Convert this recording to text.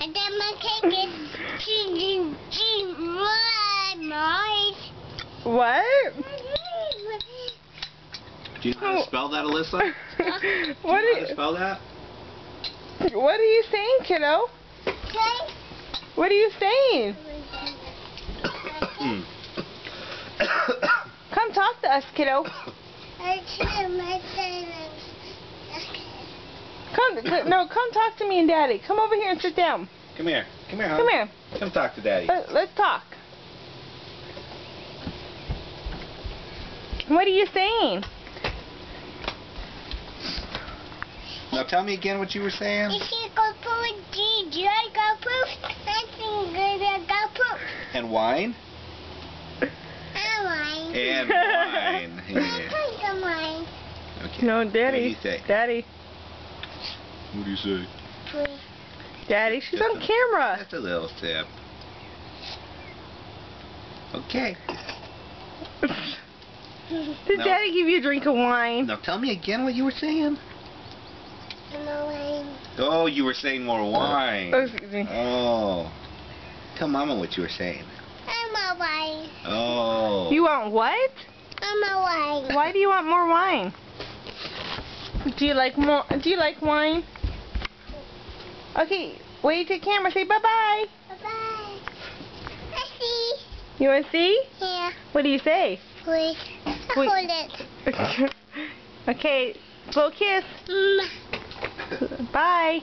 And then my cake is What? Do you know how to spell that, Alyssa? What Do you know how to spell that? What are you saying, kiddo? Okay. What are you saying? Come talk to us, kiddo. Come talk to me and Daddy. Come over here and sit down. Come here. Come here, hon. Come here. Come talk to Daddy. Let's talk. What are you saying? Now tell me again what you were saying. And wine? And wine. Yeah. Okay. No, Daddy. What do you say? Daddy. What do you say? Daddy, she's Just on camera. Just a little sip. Okay. Did No. Daddy give you a drink of wine? Now tell me again what you were saying. Oh, you were saying more wine. Oh, excuse me. Oh. Tell Mama what you were saying. Oh. You want what? Why do you want more wine? Do you like more? Do you like wine? Okay, wave to camera. Say bye-bye. Bye-bye. You want to see? Yeah. What do you say? Wait. Wait. Hold it. Okay, blow a kiss. Bye.